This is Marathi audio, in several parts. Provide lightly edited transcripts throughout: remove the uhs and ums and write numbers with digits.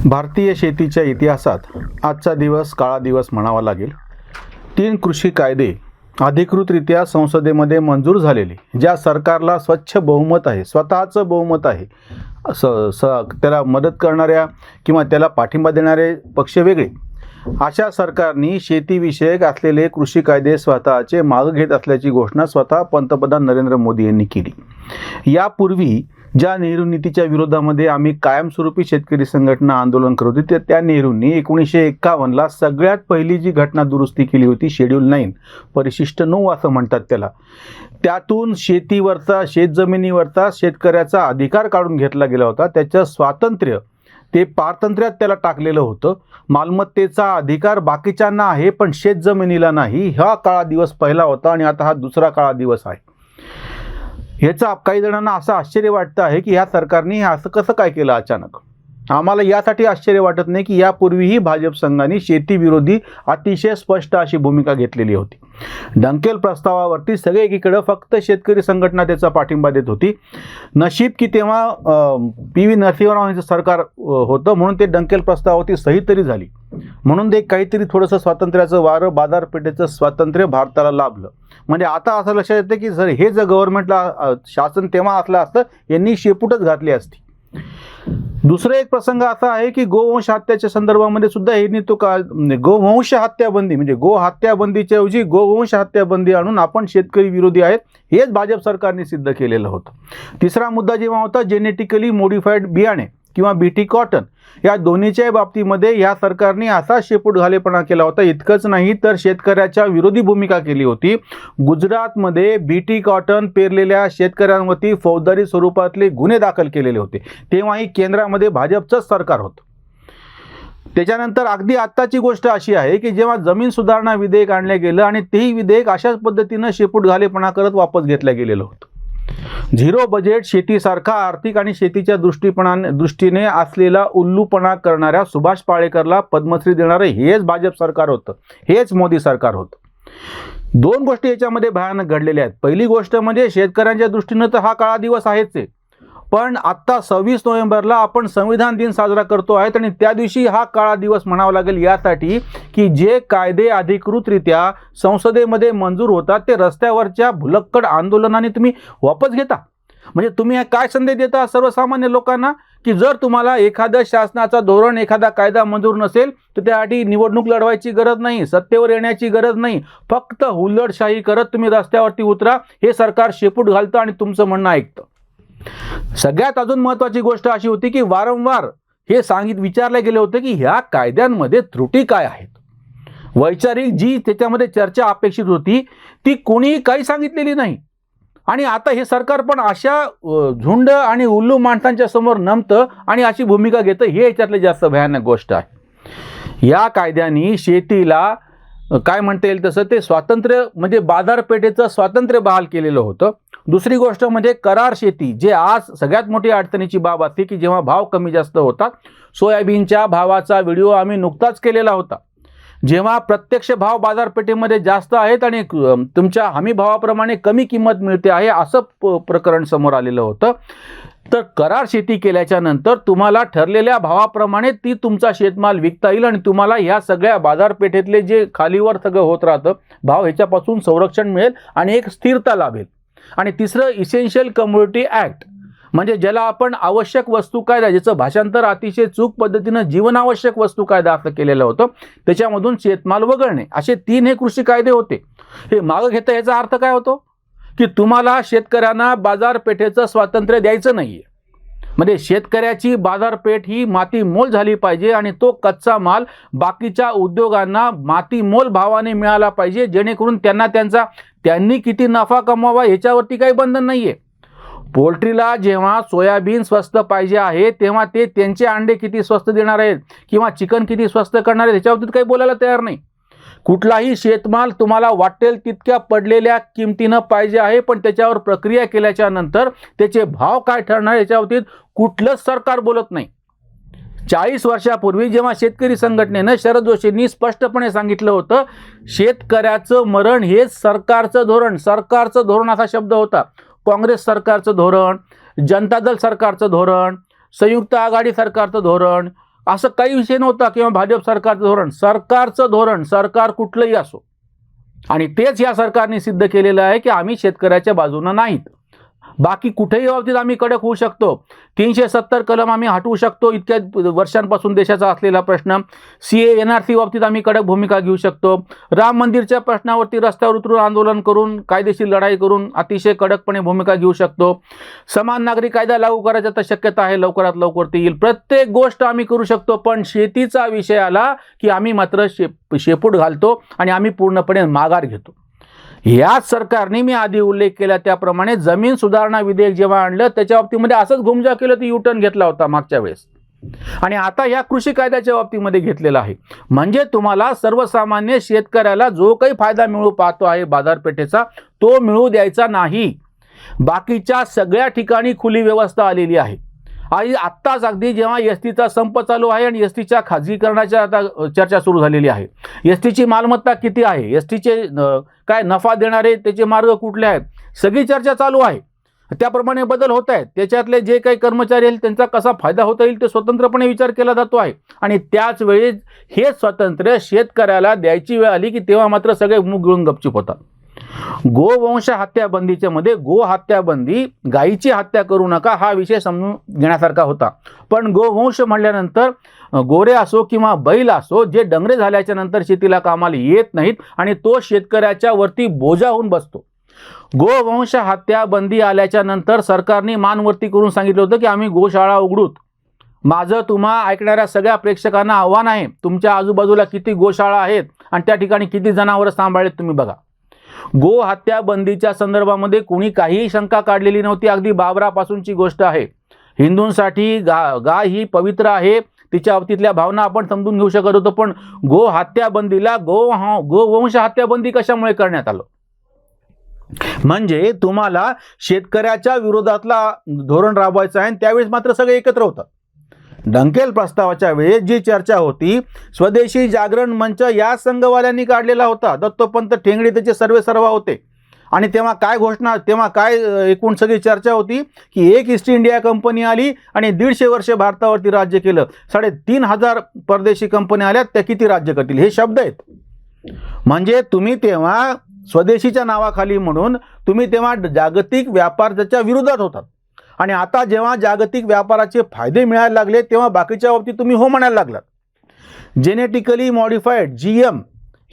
भारतीय शेतीच्या इतिहासात आजचा दिवस काळा दिवस म्हणावा लागेल. 3 कृषी कायदे अधिकृतरित्या संसदेमध्ये मंजूर झालेले, ज्या सरकारला स्वच्छ बहुमत आहे, स्वतःचं बहुमत आहे, त्याला मदत करणाऱ्या किंवा त्याला पाठिंबा देणारे पक्ष वेगळे, अशा सरकारने शेतीविषयक असलेले कृषी कायदे स्वतःचे मागे घेत असल्याची घोषणा स्वतः पंतप्रधान नरेंद्र मोदी यांनी केली. यापूर्वी ज्या नेहरू नीतीच्या विरोधामध्ये आम्ही कायमस्वरूपी शेतकरी संघटना आंदोलन करत होती, त्या नेहरूंनी 1951ला सगळ्यात पहिली जी घटना दुरुस्ती केली होती, शेड्यूल 9, परिशिष्ट 9 असं म्हणतात त्याला. त्यातून शेतीवरचा, शेतजमिनीवरचा शेतकऱ्याचा अधिकार काढून घेतला गेला होता. त्याचं स्वातंत्र्य ते पारतंत्र्यात त्याला टाकलेलं होतं. मालमत्तेचा अधिकार बाकीच्यांना आहे पण शेतजमिनीला नाही. हा काळा दिवस पहिला होता आणि आता हा दुसरा काळा दिवस आहे. ह्याचा काही जणांना असं आश्चर्य वाटतं आहे की ह्या सरकारने असं कसं काय केलं अचानक. आम्हाला यासाठी आश्चर्य वाटत नाही की यापूर्वीही भाजप संघाने शेतीविरोधी अतिशय स्पष्ट अशी भूमिका घेतलेली होती. डंकेल प्रस्तावावरती सगळे एकीकडे फक्त शेतकरी संघटना त्याचा पाठिंबा देत होती. नशीब की तेव्हा PV नरसिंहराव यांचं सरकार होतं म्हणून ते डंकेल प्रस्तावावरती सही तरी झाली, म्हणून ते काहीतरी थोडंसं स्वातंत्र्याचं वारं, बाजारपेठेचं स्वातंत्र्य भारताला लाभलं. म्हणजे आता असं लक्षात येतं की जर गव्हर्नमेंटला शासन तेव्हा असलं असतं, यांनी शेपूटच घातली असती. दुसरा एक प्रसंग असा आहे की गोवंश हत्याच्या संदर्भामध्ये सुद्धा यांनी गोवंश हत्याबंदी म्हणजे गो हत्याबंदीच्या ऐवजी गोवंश हत्याबंदी आणून आपण शेतकरी विरोधी आहेत हेच भाजप सरकारने सिद्ध केलेलं होतं. तिसरा मुद्दा जेव्हा होता जेनेटिकली मॉडिफाईड बियाणे किंवा BT कॉटन, या दोन्हीच्या बाबतीमध्ये या सरकारने असा शेपूट घालेपणा केला होता. इतकंच नाही तर शेतकऱ्याच्या विरोधी भूमिका केली होती. गुजरातमध्ये BT कॉटन पेरलेल्या शेतकऱ्यांवरती फौजदारी स्वरूपातले गुन्हे दाखल केलेले होते. तेव्हाही केंद्रामध्ये भाजपचंच सरकार होतं. त्याच्यानंतर अगदी आत्ताची गोष्ट अशी आहे की जेव्हा जमीन सुधारणा विधेयक आणलं गेलं आणि तेही विधेयक अशाच पद्धतीनं शेपूट घालेपणा करत वापस घेतलं गेलेलं होतं. झिरो बजेट शेतीसारखा आर्थिक आणि शेतीच्या दृष्टीने असलेला उल्लूपणा करणाऱ्या सुभाष पाळेकरला पद्मश्री देणारे हेच भाजप सरकार होतं, हेच मोदी सरकार होतं. 2 गोष्टी याच्यामध्ये भयानक घडलेल्या आहेत. पहिली गोष्ट म्हणजे शेतकऱ्यांच्या दृष्टीनं तर हा काळा दिवस आहेच आहे, पण आत्ता 26 नोव्हेंबरला आपण संविधान दिन साजरा करतो आहे आणि त्या दिवशी हा काळा दिवस म्हणावा लागेल यासाठी की जे कायदे अधिकृतरित्या संसदेमध्ये मंजूर होतात ते रस्त्यावरच्या भुलक्कड आंदोलनाने तुम्ही वापस घेता. म्हणजे तुम्ही काय संदेश देता सर्वसामान्य लोकांना की जर तुम्हाला एखादं शासनाचा धोरण, एखादा कायदा मंजूर नसेल तर त्यासाठी निवडणूक लढवायची गरज नाही, सत्तेवर येण्याची गरज नाही, फक्त हुल्लडशाही करत तुम्ही रस्त्यावरती उतरा, हे सरकार शेपूट घालतं आणि तुमचं म्हणणं ऐकतं. सगळ्यात अजून महत्त्वाची गोष्ट अशी होती की वारंवार हे विचारले गेले होते की ह्या कायद्यांमध्ये त्रुटी काय आहेत. वैचारिक जी त्याच्यामध्ये चर्चा अपेक्षित होती ती कोणीही काही सांगितलेली नाही. आणि आता हे सरकार पण अशा झुंड आणि उल्लू माणसांच्या समोर नमतं आणि अशी भूमिका घेतं, हे याच्यातली जास्त भयानक गोष्ट आहे. या कायद्यांनी शेतीला काय म्हणता येईल तसं ते स्वातंत्र्य म्हणजे बाजारपेठेचं स्वातंत्र्य बहाल केलेलं होतं. दुसरी गोष्ट म्हणजे करार शेती, जे आज सगळ्यात मोठी अडचणीची बाब असते की जेव्हा भाव कमी जास्त होतात. सोयाबीनच्या भावाचा व्हिडिओ आम्ही नुकताच केलेला होता. जेव्हा प्रत्यक्ष भाव बाजारपेठेमध्ये जास्त आहेत आणि तुमच्या हमी भावाप्रमाणे कमी किंमत मिळते आहे असं प्रकरण समोर आलेलं होतं, तर करार शेती केल्याच्या नंतर तुम्हाला ठरलेल्या भावाप्रमाणे ती तुमचा शेतमाल विकता येईल आणि तुम्हाला ह्या सगळ्या बाजारपेठेतले जे खालीवर सगळं होत राहतं भाव, ह्याच्यापासून संरक्षण मिळेल आणि एक स्थिरता लाभेल. आणि तिसरं इसेन्शियल कमोडिटी ॲक्ट म्हणजे ज्याला आपण आवश्यक वस्तू कायदा, ज्याचं भाषांतर अतिशय चूक पद्धतीनं जीवनावश्यक वस्तू कायदा असं केलेलं होतं, त्याच्यामधून शेतमाल वगळणे, असे 3 हे कृषी कायदे होते. हे मागं घेता याचा अर्थ काय होतो की तुम्हाला शेतकऱ्यांना बाजारपेठेचं स्वातंत्र्य द्यायचं नाहीये. म्हणजे शेतकऱ्याची बाजारपेठ ही मातीमोल झाली पाहिजे आणि तो कच्चा माल बाकीच्या उद्योगांना मातीमोल भावाने मिळाला पाहिजे, जेणेकरून त्यांनी किती नफा कमवावा याच्यावरती काही बंधन नाहीये. पोल्ट्रीला जेव्हा सोयाबीन स्वस्त पाहिजे आहे तेव्हा ते त्यांचे अंडे किती स्वस्त देणार आहेत किंवा चिकन किती स्वस्त करणार आहेत याच्यावरती काही बोलायला तयार नाही. कुठलाही शेतमाल तुम्हाला वाटेल तितक्या पडलेल्या किमतीनं पाहिजे आहे, पण त्याच्यावर प्रक्रिया केल्याच्या नंतर त्याचे भाव काय ठरणार याच्यावरती कुठलंच सरकार बोलत नाही. 40 वर्षापूर्वी जेव्हा शेतकरी संघटनेनं शरद जोशींनी स्पष्टपणे सांगितलं होतं शेतकऱ्याचं मरण हे सरकारचं धोरण असा शब्द होता. काँग्रेस सरकारचं धोरण, जनता दल सरकारचं धोरण, संयुक्त आघाडी सरकारचं धोरण, असं काही विषय नव्हता किंवा भाजप सरकारचं धोरण सरकार कुठलंही असो, आणि तेच या सरकारने सिद्ध केलेलं आहे की आम्ही शेतकऱ्याच्या बाजूने नाहीत. बाकी कुठेही बाबतीत आम्ही कडक होऊ शकतो. 370 कलम आम्ही हटवू शकतो, इतक्या वर्षांपासून देशाचा असलेला प्रश्न. CA NRC बाबतीत आम्ही कडक भूमिका घेऊ शकतो. राम मंदिरच्या प्रश्नावरती रस्त्यावर उतरून आंदोलन करून कायदेशीर लढाई करून अतिशय कडकपणे भूमिका घेऊ शकतो. समान नागरी कायदा लागू करायचा तर शक्यता आहे लवकरात लवकर ते येईल. प्रत्येक गोष्ट आम्ही करू शकतो, पण शेतीचा विषय आला की आम्ही मात्र शेपूट घालतो आणि आम्ही पूर्णपणे माघार घेतो. याच सरकारने मी आधी उल्लेख केला त्याप्रमाणे जमीन सुधारणा विधेयक जेव्हा आणलं त्याच्या बाबतीमध्ये असंच घुमजा केलं, तर युटर्न घेतला होता मागच्या वेळेस, आणि आता या कृषी कायद्याच्या बाबतीमध्ये घेतलेला आहे. म्हणजे तुम्हाला सर्वसामान्य शेतकऱ्याला जो काही फायदा मिळू पाहतो आहे बाजारपेठेचा, तो मिळू द्यायचा नाही. बाकीच्या सगळ्या ठिकाणी खुली व्यवस्था आलेली आहे. आणि आत्ताच अगदी जेव्हा एसटीचा संप चालू आहे आणि एसटीच्या खाजगीकरणाच्या आता चर्चा सुरू झालेली आहे. एसटीची मालमत्ता किती आहे, एसटीचे काय नफा देणारे त्याचे मार्ग कुठले आहेत, सगळी चर्चा चालू आहे. त्याप्रमाणे बदल होत आहेत. त्याच्यातले जे काही कर्मचारी आहेत त्यांचा कसा फायदा होता येईल ते स्वतंत्रपणे विचार केला जातो आहे. आणि त्याच वेळी हे स्वातंत्र्य शेतकऱ्याला द्यायची वेळ आली की तेव्हा मात्र सगळे मुख गिळून गपचूप होतात. गोवंश हत्याबंदीच्या मध्ये गो हत्याबंदी, गायीची हत्या करू नका हा विषय समजून घेण्यासारखा होता. पण गोवंश म्हणल्यानंतर गोरे असो किंवा बैल असो, जे डंगरे झाल्याच्या नंतर शेतीला कामाला येत नाहीत आणि तो शेतकऱ्याच्या वरती बोजा होऊन बसतो. गोवंश हत्याबंदी आल्याच्या नंतर सरकारने मानवरती करून सांगितलं होतं की आम्ही गोशाळा उघडूत. माझं तुम्हा ऐकणाऱ्या सगळ्या प्रेक्षकांना आव्हान आहे, तुमच्या आजूबाजूला किती गोशाळा आहेत आणि त्या ठिकाणी किती जनावरं सांभाळलेत तुम्ही बघा. गो हत्या बंदीच्या संदर्भामध्ये कोणी काहीही शंका काढलेली नव्हती. अगदी बाबरापासूनची गोष्ट आहे. हिंदूंसाठी गाय ही पवित्र आहे, तिच्या बाबतीतल्या भावना आपण समजून घेऊ शकत होतो. पण गो हत्याबंदीला गोवंश हत्याबंदी कशामुळे करण्यात आलं? म्हणजे तुम्हाला शेतकऱ्याच्या विरोधातला धोरण राबवायचं आहे, त्यावेळेस मात्र सगळे एकत्र होतात. डंकेल प्रस्तावाच्या वेळेस जी चर्चा होती, स्वदेशी जागरण मंच या संघवाल्यांनी काढलेला होता. दत्तोपंत ठेंगडी त्याचे सर्वेसर्वा होते. आणि तेव्हा काय घोषणा, तेव्हा काय एकूण सगळी चर्चा होती की एक ईस्ट इंडिया कंपनी आली आणि 150 वर्षे भारतावरती राज्य केलं. 3,500 परदेशी कंपन्या आल्या, त्या किती राज्य करतील, हे शब्द आहेत. म्हणजे तुम्ही तेव्हा स्वदेशीच्या नावाखाली म्हणून तुम्ही तेव्हा जागतिक व्यापाराच्या विरोधात होतात. आणि आता जेव्हा जागतिक व्यापाराचे फायदे मिळायला लागले तेव्हा बाकीच्या बाबतीत तुम्ही हो म्हणायला लागलात. जेनेटिकली मॉडिफाईड GM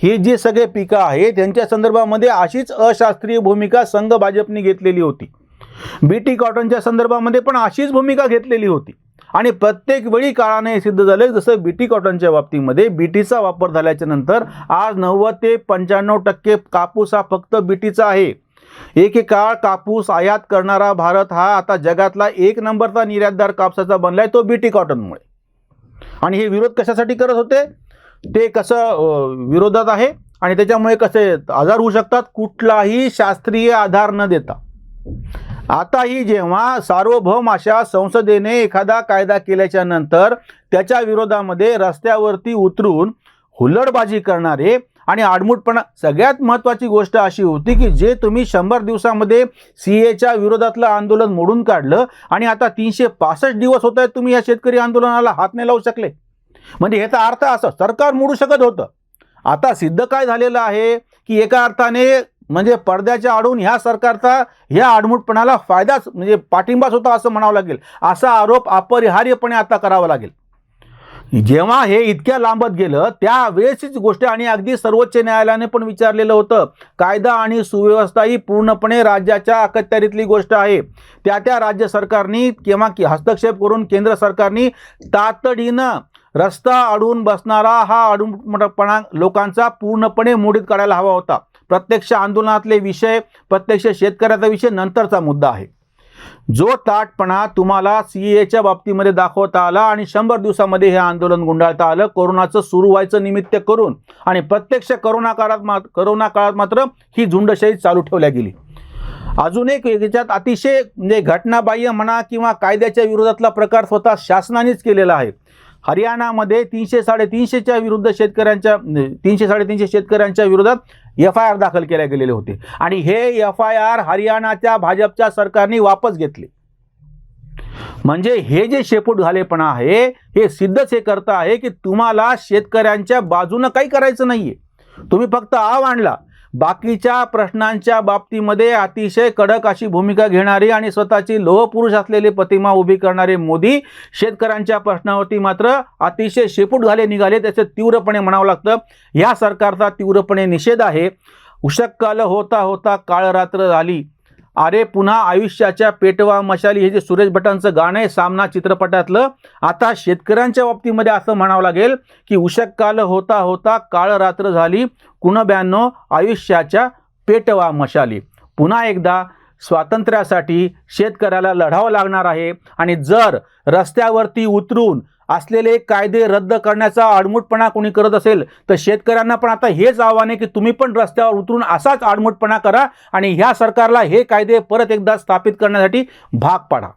ही जी सगळे पिकं आहेत त्यांच्या संदर्भामध्ये अशीच अशास्त्रीय भूमिका संघ भाजपने घेतलेली होती. BT कॉटनच्या संदर्भामध्ये पण अशीच भूमिका घेतलेली होती. आणि प्रत्येक वेळी काळाने हे सिद्ध झालं. जसं BT कॉटनच्या बाबतीमध्ये BTचा वापर झाल्याच्या नंतर आज 90 ते 95% कापूस हा फक्त BTचा आहे. एकेकाळ कापूस आयात करणारा भारत हा आता जगातला 1 नंबरचा निर्यातदार कापसाचा बनलाय, तो BT कॉटनमुळे. आणि हे विरोध कशासाठी करत होते, ते कसं विरोधात आहे आणि त्याच्यामुळे कसे आजार होऊ शकतात, कुठलाही शास्त्रीय आधार न देता. आताही जेव्हा सार्वभौम अशा संसदेने एखादा कायदा केल्याच्या नंतर त्याच्या विरोधामध्ये रस्त्यावरती उतरून हुल्लडबाजी करणारे आणि आडमुटपणा, सगळ्यात महत्त्वाची गोष्ट अशी होती की जे तुम्ही 100 दिवसामध्ये CAच्या विरोधातलं आंदोलन मोडून काढलं आणि आता 365 दिवस होत आहेत तुम्ही या शेतकरी आंदोलनाला हात नाही लावू शकले. म्हणजे ह्याचा अर्थ असा, सरकार मोडू शकत होतं. आता सिद्ध काय झालेलं आहे की एका अर्थाने म्हणजे पडद्याच्या आडून ह्या सरकारचा ह्या आडमुटपणाला फायदाच म्हणजे पाठिंबाच होता असं म्हणावं लागेल. असा आरोप अपरिहार्यपणे आता करावा लागेल. जेव्हा हे इतक्या लांबत गेलं त्यावेळेसच गोष्ट, आणि अगदी सर्वोच्च न्यायालयाने पण विचारलेलं होतं, कायदा आणि सुव्यवस्था ही पूर्णपणे राज्याच्या अखत्यारीतली गोष्ट आहे. त्या राज्य सरकारनी किंवा हस्तक्षेप करून केंद्र सरकारनी तातडीनं रस्ता अडवून बसणारा हा आडमुटपणा लोकांचा पूर्णपणे मोडीत काढायला हवा होता. प्रत्यक्ष आंदोलनातले विषय, प्रत्यक्ष शेतकऱ्याचा विषय नंतरचा मुद्दा आहे. जो ताटपणा तुम्हाला CAच्या बाबतीमध्ये दाखवता आला आणि 100 दिवसामध्ये हे आंदोलन गुंडाळता आलं, कोरोनाचं सुरू व्हायचं निमित्त करून, आणि प्रत्यक्ष कोरोना काळात मात्र ही झुंडशाही चालू ठेवल्या गेली. अजून एक याच्यात अतिशय म्हणजे घटनाबाह्य म्हणा किंवा कायद्याच्या विरोधातला प्रकार स्वतः शासनानेच केलेला आहे. हरियाणामध्ये 300-350च्या विरुद्ध शेतकऱ्यांच्या 300-350 शेतकऱ्यांच्या विरोधात FIR दाखल केले गेलेले होते आणि हे FIR हरियाणाच्या भाजपच्या सरकारने वापस घेतले. म्हणजे हे जे शेपूट घालेपणा आहे हे सिद्धच हे करत आहे की तुम्हाला शेतकऱ्यांच्या बाजूनं काही करायचं नाहीये. तुम्ही फक्त आव आणला. बाकीच्या प्रश्नांच्या बाबतीमध्ये अतिशय कडक अशी भूमिका घेणारी आणि स्वतःची लोहपुरुष असलेली प्रतिमा उभी करणारे मोदी शेतकऱ्यांच्या प्रश्नावरती मात्र अतिशय शेपूट घाले निघाले. त्याचं तीव्रपणे म्हणावं लागतं. या सरकारचा तीव्रपणे निषेध आहे. उशक्कल होता होता काळ रात्र झाली, अरे पुन्हा आयुष्याच्या पेटवा मशाली, हे जे सुरेश भटांचं गाणं आहे सामना चित्रपटातलं, आता शेतकऱ्यांच्या बाबतीमध्ये असं म्हणावं लागेल की उशक्काल होता होता काळ रात्र झाली, कुणब्यांनो आयुष्याच्या पेटवा मशाली. पुन्हा एकदा स्वातंत्र्यासाठी शेतकऱ्याला लढावं लागणार आहे. आणि जर रस्त्यावरती उतरून असलेले कायदे रद्द करण्याचा आडमुठपणा कोणी करत असेल तर शेतकऱ्यांना पण आता हेच आव्हान आहे की तुम्ही पण रस्त्यावर उतरून असाच आडमुठपणा करा आणि ह्या सरकारला हे कायदे परत एकदा स्थापित करण्यासाठी भाग पाडा.